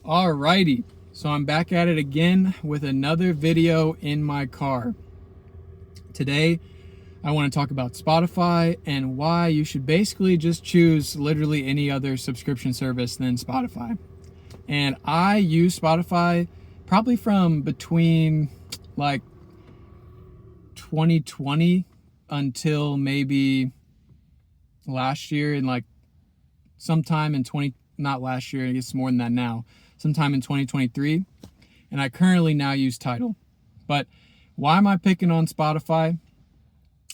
Alrighty, so I'm back at it again with another video in my car. Today, I want to talk about Spotify and why you should basically just choose literally any other subscription service than Spotify. And I use Spotify probably from between like 2020 until maybe last year, and like sometime in not last year, I guess more than that now, sometime in 2023, and I currently now use Tidal. But why am I picking on Spotify?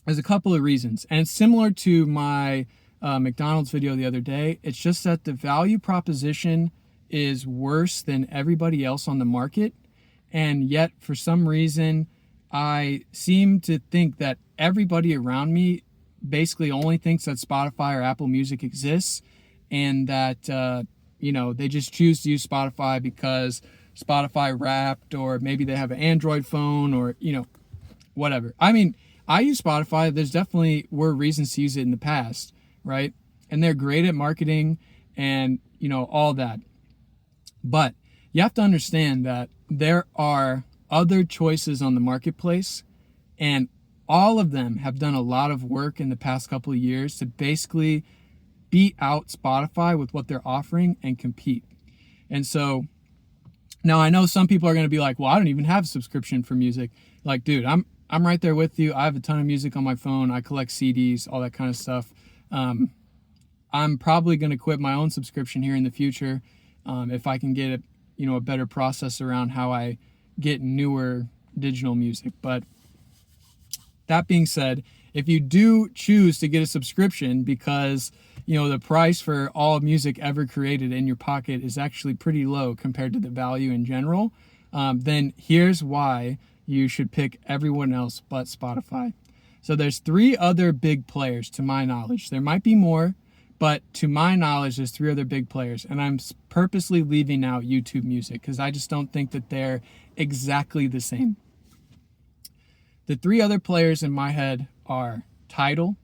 There's a couple of reasons, and it's similar to my McDonald's video the other day. It's just that the value proposition is worse than everybody else on the market, and yet for some reason I seem to think that everybody around me basically only thinks that Spotify or Apple Music exists, and that they just choose to use Spotify because Spotify Wrapped, or maybe they have an Android phone, or whatever. I mean, I use Spotify. There's definitely were reasons to use it in the past, right? And they're great at marketing and all that. But you have to understand that there are other choices on the marketplace, and all of them have done a lot of work in the past couple of years to basically beat out Spotify with what they're offering and compete. And so now I know some people are going to be like, well, I don't even have a subscription for music. Like, dude, I'm right there with you. I have a ton of music on my phone. I collect CDs, all that kind of stuff. I'm probably going to quit my own subscription here in the future if I can get a better process around how I get newer digital music. But that being said, if you do choose to get a subscription because the price for all music ever created in your pocket is actually pretty low compared to the value in general, then here's why you should pick everyone else but Spotify. So there's 3 other big players to my knowledge. There might be more, but to my knowledge, there's 3 other big players. And I'm purposely leaving out YouTube Music because I just don't think that they're exactly the same. The 3 other players in my head are Tidal,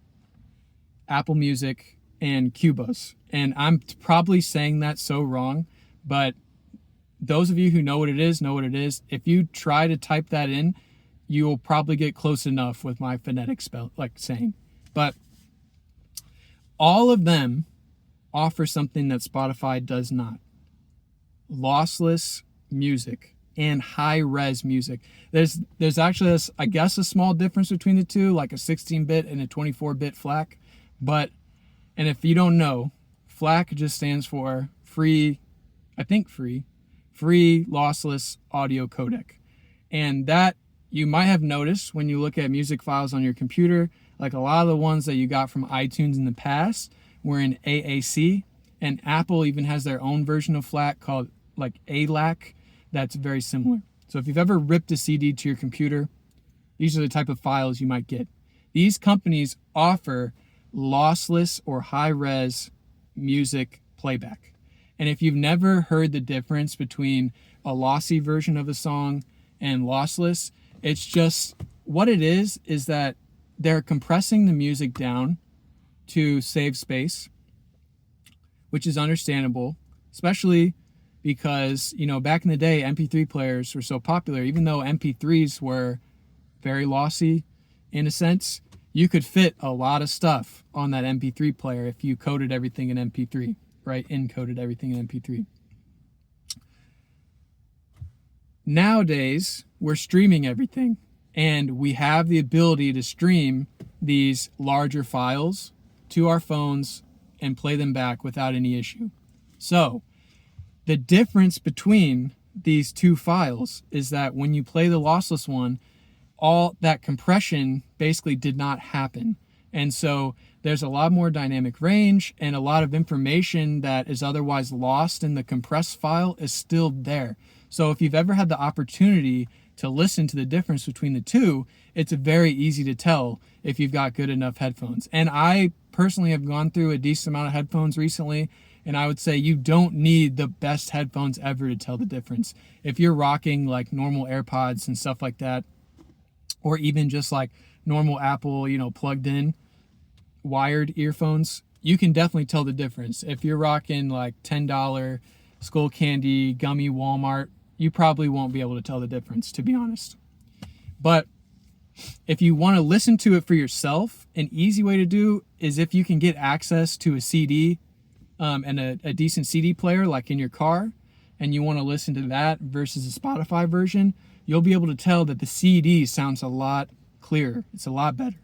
Apple Music, and Qobuz. And I'm probably saying that so wrong, but those of you who know what it is, know what it is. If you try to type that in, you will probably get close enough with my phonetic saying. But all of them offer something that Spotify does not. Lossless music and high-res music. There's actually, a small difference between the two, like a 16-bit and a 24-bit FLAC. And if you don't know, FLAC just stands for free lossless audio codec. And that you might have noticed when you look at music files on your computer, like a lot of the ones that you got from iTunes in the past were in AAC, and Apple even has their own version of FLAC called like ALAC that's very similar. So if you've ever ripped a CD to your computer, these are the type of files you might get. These companies offer lossless or high-res music playback. And if you've never heard the difference between a lossy version of a song and lossless, it's just what it is that they're compressing the music down to save space, which is understandable, especially because, back in the day, MP3 players were so popular. Even though MP3s were very lossy in a sense, you could fit a lot of stuff on that MP3 player if you coded everything in MP3, right? Encoded everything in MP3. Nowadays, we're streaming everything, and we have the ability to stream these larger files to our phones and play them back without any issue. So, the difference between these 2 files is that when you play the lossless one, all that compression basically did not happen. And so there's a lot more dynamic range, and a lot of information that is otherwise lost in the compressed file is still there. So if you've ever had the opportunity to listen to the difference between the 2, it's very easy to tell if you've got good enough headphones. And I personally have gone through a decent amount of headphones recently, and I would say you don't need the best headphones ever to tell the difference. If you're rocking like normal AirPods and stuff like that, or even just like normal Apple, plugged in wired earphones, you can definitely tell the difference. If you're rocking like $10 Skullcandy, Gummy, Walmart, you probably won't be able to tell the difference, to be honest. But if you want to listen to it for yourself, an easy way to do is if you can get access to a CD and a decent CD player like in your car, and you want to listen to that versus a Spotify version, you'll be able to tell that the CD sounds a lot clearer. It's a lot better.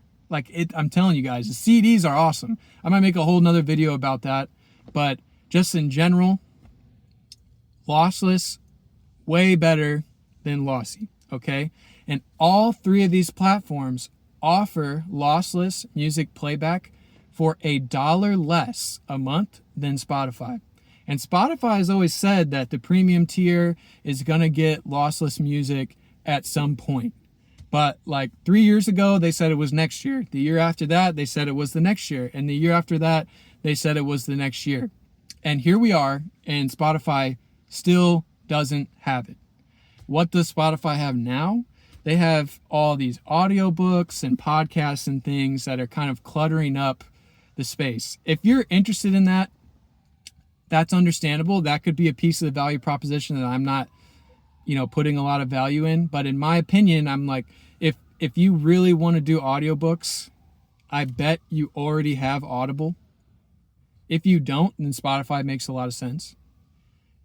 I'm telling you guys, the CDs are awesome. I might make a whole nother video about that, but just in general, lossless, way better than lossy, okay? And all three of these platforms offer lossless music playback for $1 less a month than Spotify. And Spotify has always said that the premium tier is going to get lossless music at some point. But like 3 years ago, they said it was next year. The year after that, they said it was the next year. And the year after that, they said it was the next year. And here we are, and Spotify still doesn't have it. What does Spotify have now? They have all these audiobooks and podcasts and things that are kind of cluttering up the space. If you're interested in that, that's understandable. That could be a piece of the value proposition that I'm not, putting a lot of value in. But in my opinion, I'm like, if you really want to do audiobooks, I bet you already have Audible. If you don't, then Spotify makes a lot of sense.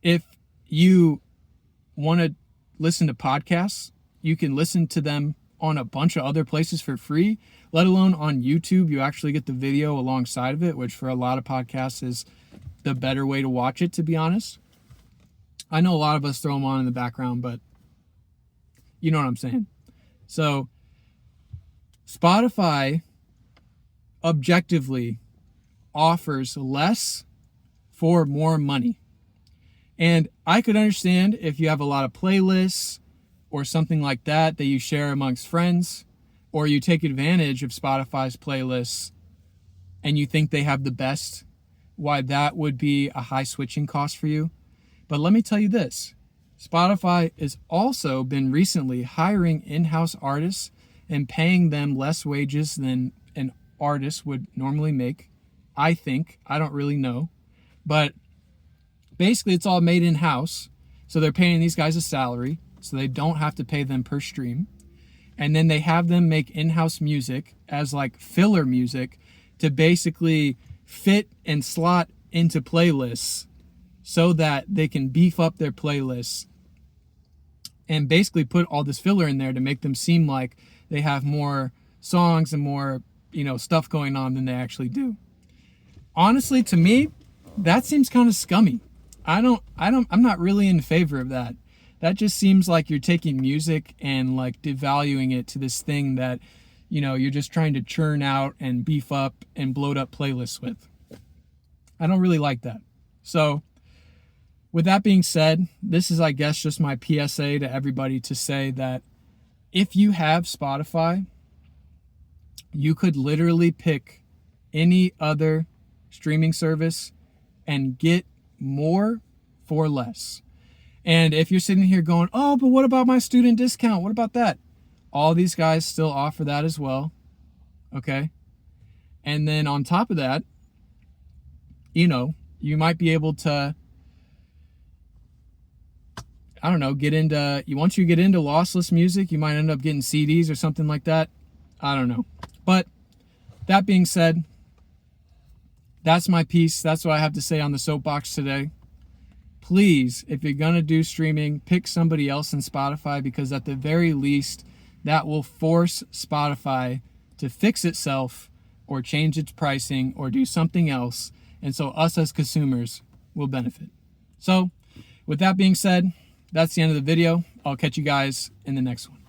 If you want to listen to podcasts, you can listen to them on a bunch of other places for free, let alone on YouTube. You actually get the video alongside of it, which for a lot of podcasts is the better way to watch it, to be honest. I know a lot of us throw them on in the background, but you know what I'm saying. So Spotify objectively offers less for more money. And I could understand if you have a lot of playlists or something like that you share amongst friends, or you take advantage of Spotify's playlists and you think they have the best, why that would be a high switching cost for you. But let me tell you this, Spotify has also been recently hiring in-house artists and paying them less wages than an artist would normally make. I think, I don't really know, but basically it's all made in-house. So they're paying these guys a salary, so they don't have to pay them per stream. And then they have them make in-house music as like filler music to basically fit and slot into playlists so that they can beef up their playlists and basically put all this filler in there to make them seem like they have more songs and more, stuff going on than they actually do. Honestly, to me, that seems kind of scummy. I'm not really in favor of that. That just seems like you're taking music and like devaluing it to this thing that, you're just trying to churn out and beef up and bloat up playlists with. I don't really like that. So with that being said, this is, I guess, just my PSA to everybody to say that if you have Spotify, you could literally pick any other streaming service and get more for less. And if you're sitting here going, oh, but what about my student discount? What about that? All these guys still offer that as well. Okay. And then on top of that, you might be able to, once you get into lossless music, you might end up getting CDs or something like that. I don't know. But that being said, that's my piece. That's what I have to say on the soapbox today. Please, if you're going to do streaming, pick somebody else in Spotify, because at the very least, that will force Spotify to fix itself or change its pricing or do something else. And so us as consumers will benefit. So with that being said, that's the end of the video. I'll catch you guys in the next one.